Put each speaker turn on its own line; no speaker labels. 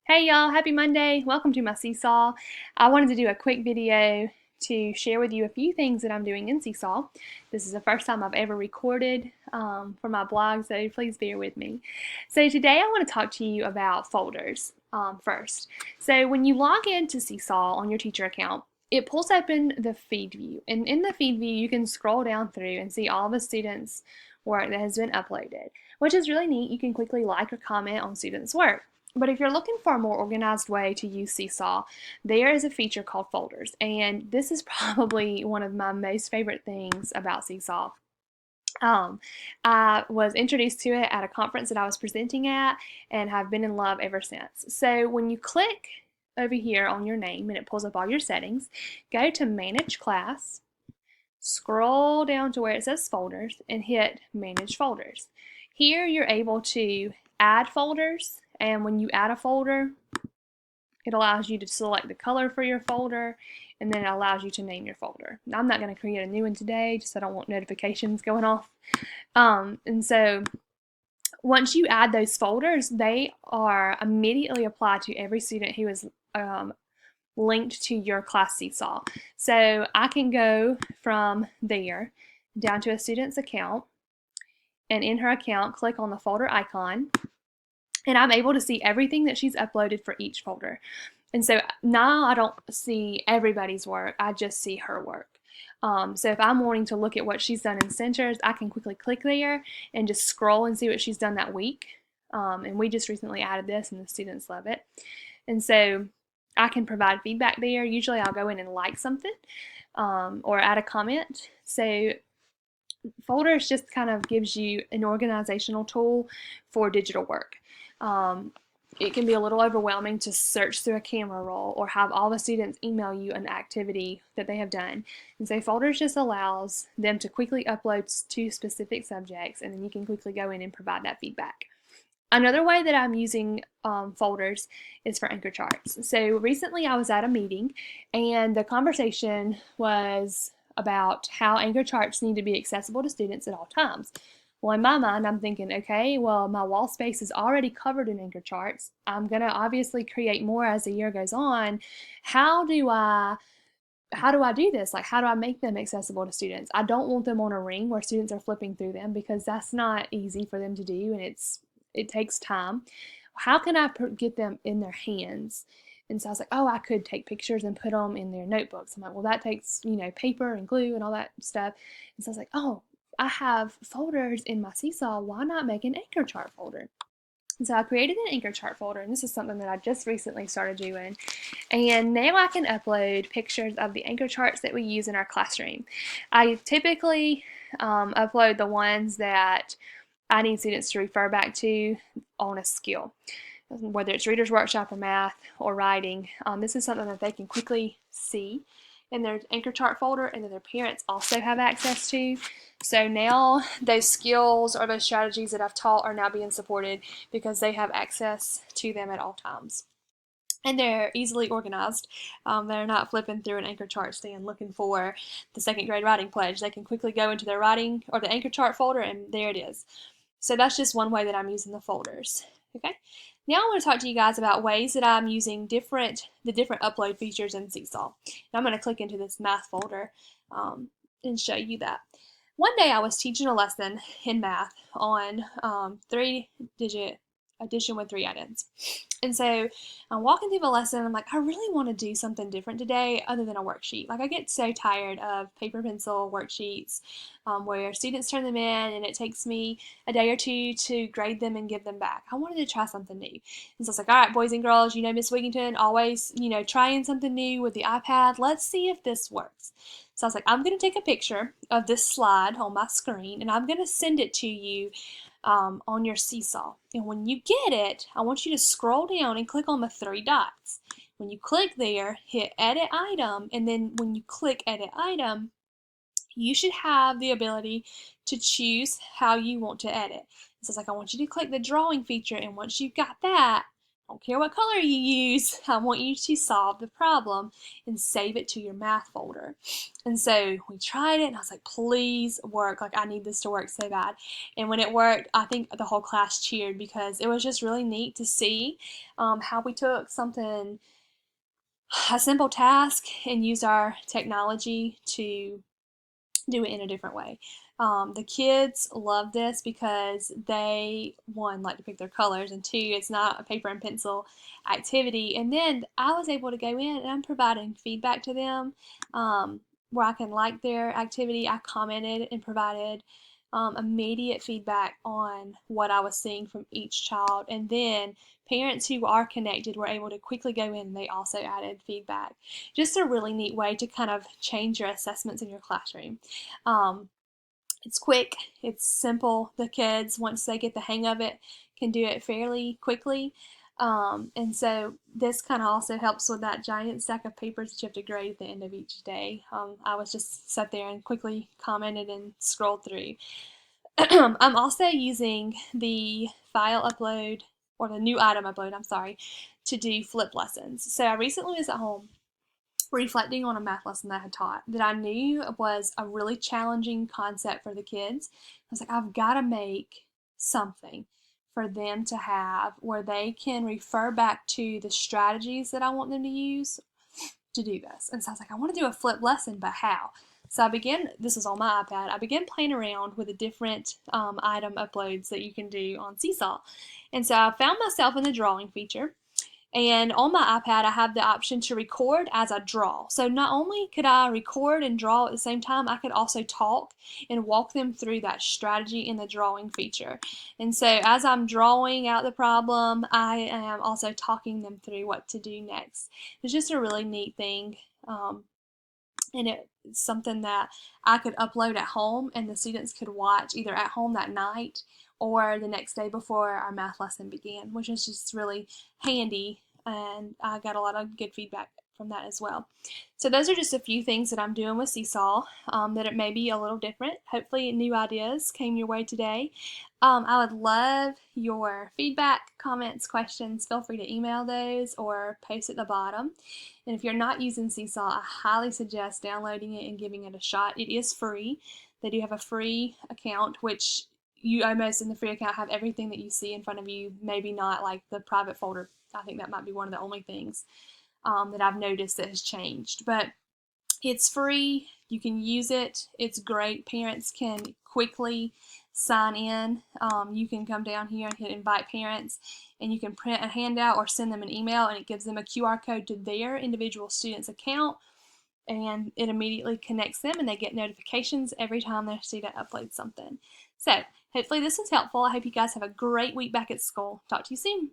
Hey y'all, happy Monday. Welcome to my SeeSaw. I wanted to do a quick video to share with you a few things that I'm doing in SeeSaw. This is the first time I've ever recorded for my blog, so please bear with me. So today I want to talk to you about folders first. So when you log into SeeSaw on your teacher account, it pulls open the feed view, and in the feed view you can scroll down through and see all the students' work that has been uploaded, which is really neat. You can quickly like or comment on students' work. But if you're looking for a more organized way to use SeeSaw, there is a feature called folders, and this is probably one of my most favorite things about SeeSaw. I was introduced to it at a conference that I was presenting at and have been in love ever since. So when you click over here on your name and it pulls up all your settings, go to Manage Class, scroll down to where it says Folders, and hit Manage Folders. Here you're able to add folders, and when you add a folder, it allows you to select the color for your folder, and then it allows you to name your folder. Now, I'm not going to create a new one today, just I don't want notifications going off. And so once you add those folders, they are immediately applied to every student who is linked to your class SeeSaw. So I can go from there down to a student's account, and in her account, click on the folder icon, and I'm able to see everything that she's uploaded for each folder. And so now I don't see everybody's work, I just see her work. So if I'm wanting to look at what she's done in centers, I can quickly click there and just scroll and see what she's done that week. And we just recently added this and the students love it. And so I can provide feedback there. Usually I'll go in and like something or add a comment. So folders just kind of gives you an organizational tool for digital work. It can be a little overwhelming to search through a camera roll or have all the students email you an activity that they have done. And so folders just allows them to quickly upload to specific subjects, and then you can quickly go in and provide that feedback. Another way that I'm using folders is for anchor charts. So recently I was at a meeting and the conversation was about how anchor charts need to be accessible to students at all times. Well, in my mind, I'm thinking, okay, well, my wall space is already covered in anchor charts. I'm going to obviously create more as the year goes on. How do I do this? Like, how do I make them accessible to students? I don't want them on a ring where students are flipping through them because that's not easy for them to do, and it takes time. How can I get them in their hands? And so I was like, oh, I could take pictures and put them in their notebooks. I'm like, well, that takes, paper and glue and all that stuff. And so I was like, oh, I have folders in my SeeSaw. Why not make an anchor chart folder? And so I created an anchor chart folder, and this is something that I just recently started doing. And now I can upload pictures of the anchor charts that we use in our classroom. I typically upload the ones that I need students to refer back to on a skill, whether it's Reader's Workshop or math or writing. This is something that they can quickly see in their anchor chart folder and that their parents also have access to. So now those skills or those strategies that I've taught are now being supported because they have access to them at all times. And they're easily organized. They're not flipping through an anchor chart stand looking for the second grade writing pledge. They can quickly go into their writing or the anchor chart folder, and there it is. So that's just one way that I'm using the folders. Okay. Now I want to talk to you guys about ways that I'm using the different upload features in SeeSaw. And I'm going to click into this math folder and show you that. One day I was teaching a lesson in math on 3-digit addition with 3 items. And so I'm walking through the lesson, I'm like, I really want to do something different today other than a worksheet. Like, I get so tired of paper pencil worksheets where students turn them in and it takes me a day or two to grade them and give them back. I wanted to try something new. And so I was like, all right, boys and girls, Miss Wigington always, trying something new with the iPad. Let's see if this works. So I was like, I'm going to take a picture of this slide on my screen and I'm going to send it to you on your SeeSaw. And when you get it, I want you to scroll down and click on the 3 dots. When you click there, hit Edit Item, and then when you click Edit Item, you should have the ability to choose how you want to edit. So it's like, I want you to click the drawing feature, and once you've got that, don't care what color you use, I want you to solve the problem and save it to your math folder. And so we tried it and I was like, please work, like I need this to work so bad. And when it worked, I think the whole class cheered because it was just really neat to see how we took something, a simple task, and used our technology to do it in a different way. The kids love this because they, one, like to pick their colors, and two, it's not a paper and pencil activity. And then I was able to go in and I'm providing feedback to them where I can like their activity. I commented and provided immediate feedback on what I was seeing from each child. And then parents who are connected were able to quickly go in and they also added feedback. Just a really neat way to kind of change your assessments in your classroom. It's quick, it's simple. The kids, once they get the hang of it, can do it fairly quickly. And so this kind of also helps with that giant stack of papers that you have to grade at the end of each day. I was just sat there and quickly commented and scrolled through. I'm also using the file upload, or the new item upload, I'm sorry, to do flip lessons. So I recently was at home reflecting on a math lesson that I had taught that I knew was a really challenging concept for the kids. I was like, I've got to make something for them to have where they can refer back to the strategies that I want them to use to do this. And so I was like, I want to do a flip lesson, but how? So I began, this was on my iPad, I began playing around with the different item uploads that you can do on SeeSaw. And so I found myself in the drawing feature. And on my iPad, I have the option to record as I draw. So not only could I record and draw at the same time, I could also talk and walk them through that strategy in the drawing feature. And so as I'm drawing out the problem, I am also talking them through what to do next. It's just a really neat thing. And it's something that I could upload at home and the students could watch either at home that night or the next day before our math lesson began, which is just really handy, and I got a lot of good feedback from that as well. So those are just a few things that I'm doing with SeeSaw that it may be a little different. Hopefully new ideas came your way today. I would love your feedback, comments, questions. Feel free to email those or post at the bottom. And if you're not using SeeSaw, I highly suggest downloading it and giving it a shot. It is free. They do have a free account, which you almost in the free account have everything that you see in front of you, maybe not like the private folder. I think that might be one of the only things that I've noticed that has changed. But it's free. You can use it. It's great. Parents can quickly sign in. You can come down here and hit invite parents, and you can print a handout or send them an email, and it gives them a QR code to their individual student's account, and it immediately connects them and they get notifications every time their student uploads something. So hopefully this is helpful. I hope you guys have a great week back at school. Talk to you soon.